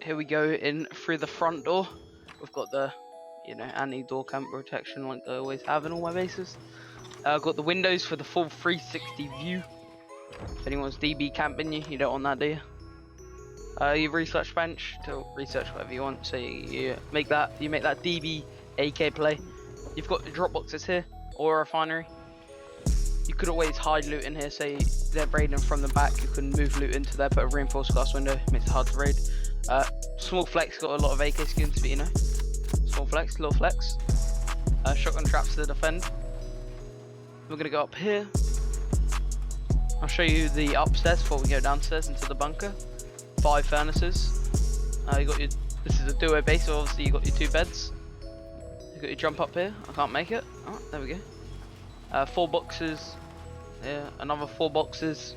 here we go in through the front door. We've got the, anti-door cam protection like I always have in all my bases. I've got the windows for the full 360 view. If anyone's DB camping you, you don't want that, do you? Your research bench to research whatever you want. So you make that DB AK play. You've got the drop boxes here or a refinery. You could always hide loot in here. Say they're raiding from the back, you can move loot into there, put a reinforced glass window, makes it hard to raid. Small flex got a lot of AK skins, but small flex, little flex. Shotgun traps to defend. We're gonna go up here. I'll show you the upstairs before we go downstairs into the bunker. 5 furnaces. This is a duo base, so obviously you got your 2 beds. You got your jump up here. I can't make it. Oh, there we go. 4 boxes. Yeah, another 4 boxes.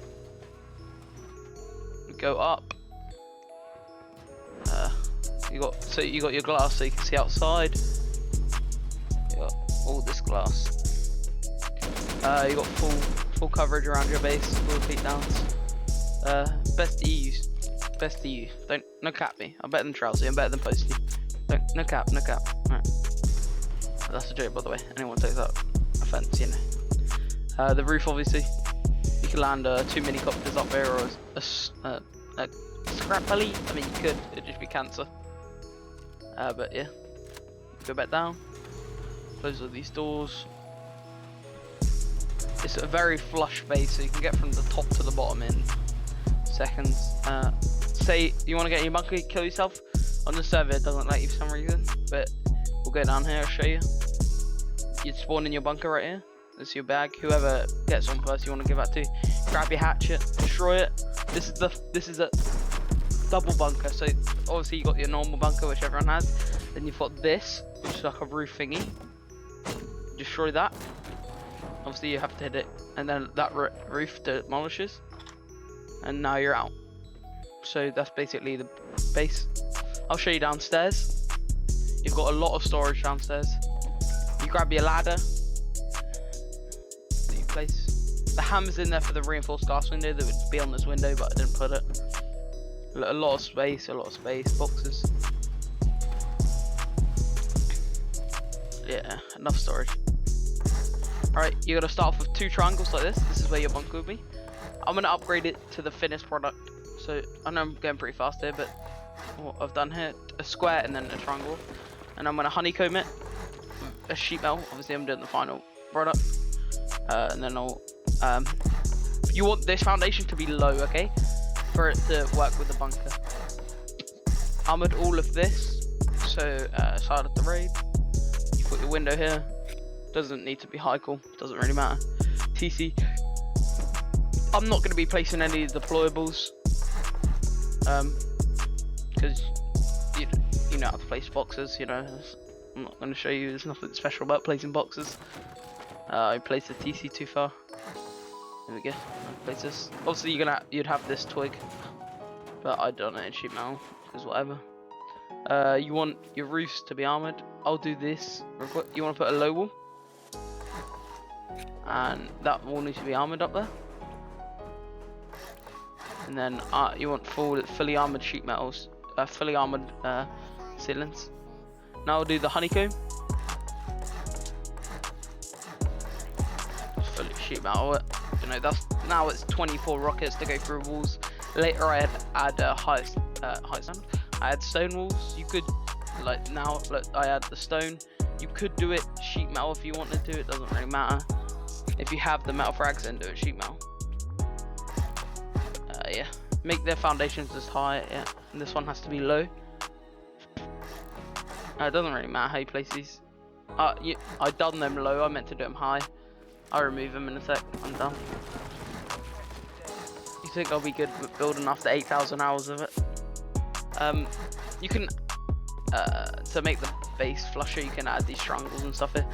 Go up. You got your glass so you can see outside. You got all this glass. You got full coverage around your base. All the feet downs. Best EU. No cap me. I'm better than Trousy. I'm better than Posty. No cap. Right. That's a joke, by the way. Anyone takes that offense, you know. The roof, obviously. You can land 2 mini copters up there, or a scrap belly. I mean, you could. It'd just be cancer. But yeah. Go back down. Close all these doors. It's a very flush base, so you can get from the top to the bottom in seconds. Say you want to get in your bunker, kill yourself. On the server, it doesn't let you for some reason, but we'll go down here. I'll show you. You'd spawn in your bunker right here. This is your bag. Whoever gets on first, you want to give that to. Grab your hatchet, destroy it. This is a double bunker. So obviously you got your normal bunker, which everyone has. Then you've got this, which is like a roof thingy. Destroy that. Obviously you have to hit it, and then that roof demolishes, and now you're out. So that's basically the base. I'll show you downstairs. You've got a lot of storage downstairs. You grab your ladder that you place. The hammer's in there for the reinforced glass window that would be on this window, but I didn't put it. A lot of space, boxes. Yeah, enough storage. Alright, you're gonna start off with 2 triangles like this. This is where your bunker will be. I'm gonna upgrade it to the finished product. So I know I'm going pretty fast here, but what I've done here, a square and then a triangle. And I'm gonna honeycomb it. A sheet metal, obviously I'm doing the final product. And then you want this foundation to be low, okay? For it to work with the bunker. Armored all of this. So side of the raid. You put your window here. Doesn't need to be high call, doesn't really matter. TC. I'm not going to be placing any deployables. Because you know how to place boxes, you know. I'm not going to show you, there's nothing special about placing boxes. I placed the TC too far. There we go. Place this. Obviously you'd have this twig, but I don't know in sheet metal, because whatever. You want your roofs to be armored. I'll do this. You want to put a low wall, and that wall needs to be armored up there. And then you want fully armored sheet metals, fully armored ceilings. Now I'll do the honeycomb. Fully sheet metal it. You know, now it's 24 rockets to go through walls. Later I add high stone. I add stone walls. You could I add the stone. You could do it sheet metal if you wanted to. It doesn't really matter. If you have the metal frags, then do it sheet metal. Yeah, make their foundations as high. Yeah, and this one has to be low. It doesn't really matter how you place these. I done them low. I meant to do them high. I'll remove them in a sec. I'm done. You think I'll be good with building after 8,000 hours of it? You can to make the base flusher, you can add these triangles and stuff here.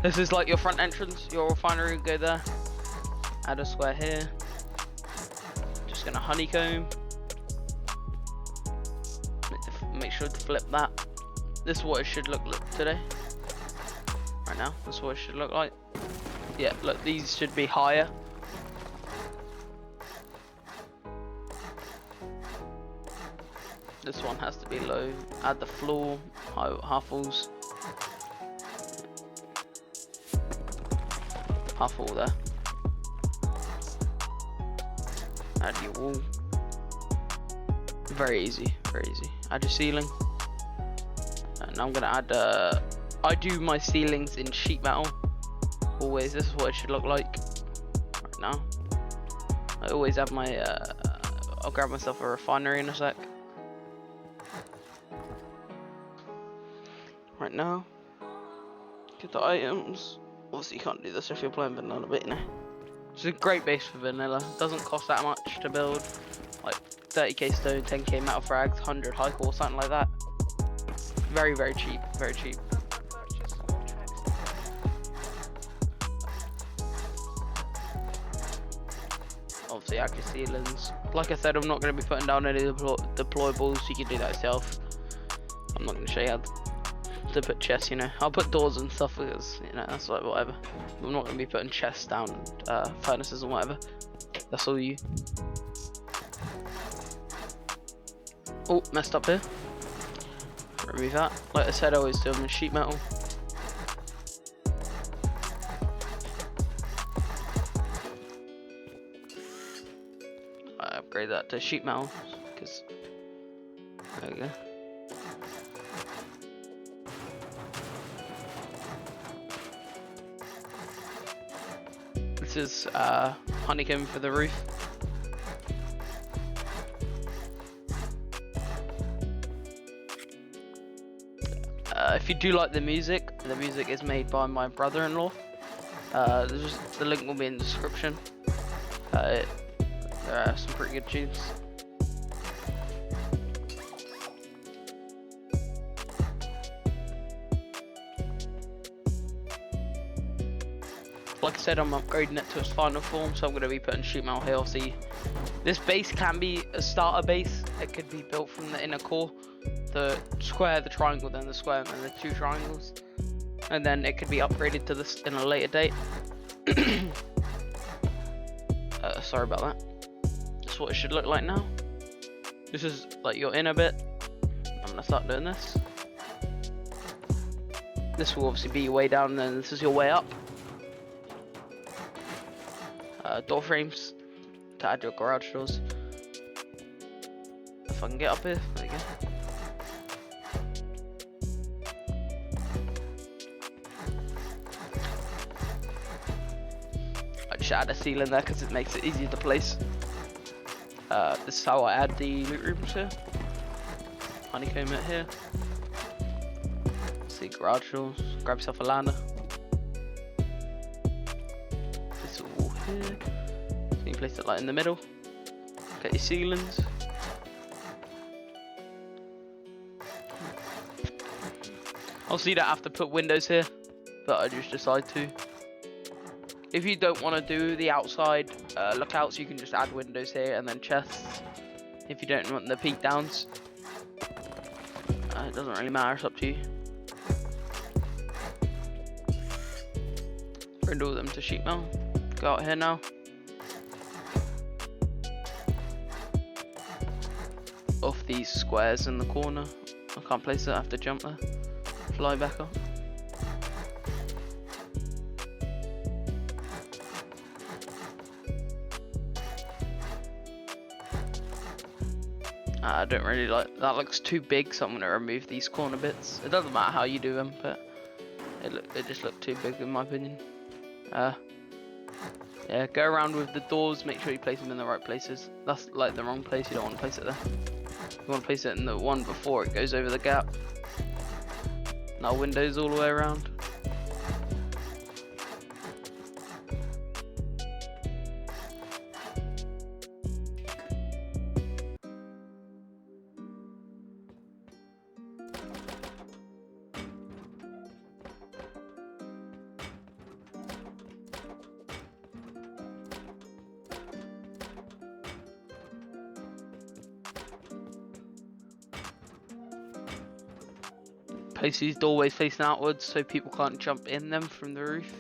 This is like your front entrance, your refinery will go there. Add a square here. Just gonna honeycomb. Make sure to flip that. This is what it should look like today. Right now, this is what it should look like. Yeah, look, these should be higher. This one has to be low. Add the floor, half walls. Half wall there. Add your wall. Very easy, very easy. Add your ceiling. And I'm gonna add, I do my ceilings in sheet metal. Always, this is what it should look like right now. I always have my, I'll grab myself a refinery in a sec. Right now, get the items. Obviously you can't do this if you're playing vanilla, but you know. It's a great base for vanilla. Doesn't cost that much to build. Like 30k stone, 10k metal frags, 100 high core, something like that. Very, very cheap, very cheap. Obviously add your ceilings. Like I said, I'm not going to be putting down any deployables, you can do that yourself. I'm not going to show you how to put chests, you know. I'll put doors and stuff because, you know, that's like whatever. I'm not going to be putting chests down, furnaces and whatever. That's all you. Oh, messed up here. Remove that. Like I said, I always do them in sheet metal. I upgrade that to sheet metal because there we go. This is honeycomb for the roof. If you do like the music is made by my brother-in-law. The link will be in the description. There are some pretty good tunes. Like I said, I'm upgrading it to its final form, so I'm going to be putting sheet metal here. See, this base can be a starter base. It could be built from the inner core, the square, the triangle, then the square, and then the two triangles, and then it could be upgraded to this in a later date. Sorry about that. That's what it should look like now. This is like your inner bit. I'm gonna start doing this. This will obviously be your way down, and then this is your way up. Door frames to add your garage doors. If I can get up here, there we go. I just add a ceiling there because it makes it easier to place. This is how I add the loot rooms here. Honeycomb it here. See garage doors. Grab yourself a ladder. This all here. So you place it like in the middle. Get your ceilings. Also, you don't have to put windows here, but I just decide to. If you don't want to do the outside lookouts, you can just add windows here and then chests. If you don't want the peek downs, it doesn't really matter, it's up to you. Bring all of them to sheet metal. Go out here now. Off these squares in the corner. I can't place it, I have to jump there. Fly back up. I don't really like that. Looks too big, so I'm gonna remove these corner bits. It doesn't matter how you do them, but it just looked too big in my opinion. Yeah, go around with the doors. Make sure you place them in the right places. That's like the wrong place. You don't want to place it there. You want to place it in the one before it goes over the gap. Now windows all the way around. Place these doorways facing outwards so people can't jump in them from the roof.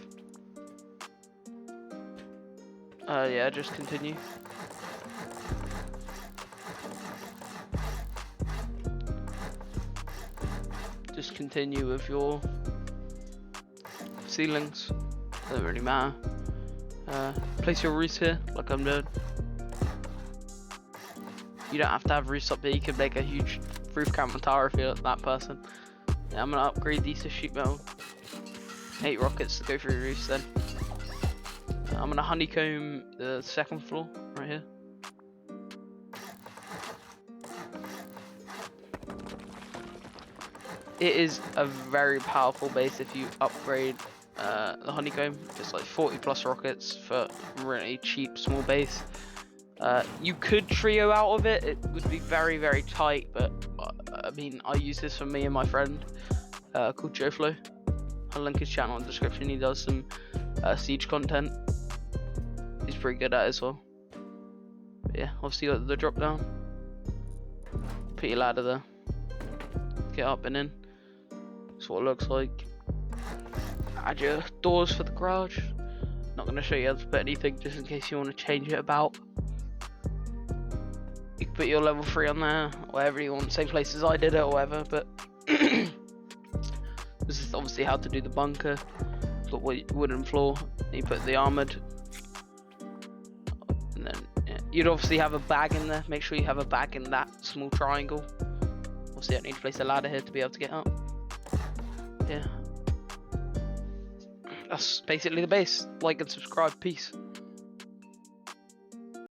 Yeah, just continue. just continue with your ceilings. Doesn't really matter. Place your roofs here, like I'm doing. You don't have to have roofs up here. You can make a huge roof camera tower if you're that person. Yeah, I'm gonna upgrade these to sheet metal. 8 rockets to go through roofs then. I'm gonna honeycomb the second floor right here. It is a very powerful base if you upgrade the honeycomb. It's like 40 plus rockets for really cheap small base. You could trio out of it. It would be very tight, but I mean, I use this for me and my friend called Joe Flo. I'll link his channel in the description. He does some siege content. He's pretty good at it as well. But yeah, obviously you got the drop down. Put your ladder there. Get up and in. That's what it looks like. Add your doors for the garage. Not going to show you how to put anything just in case you want to change it about. You can put your level 3 on there, wherever you want, same place as I did it or whatever, but this is obviously how to do the bunker. Got wooden floor, and you put the armoured, and then yeah. You'd obviously have a bag in there. Make sure you have a bag in that small triangle. Obviously I don't need to place a ladder here to be able to get up. Yeah. That's basically the base. Like and subscribe. Peace.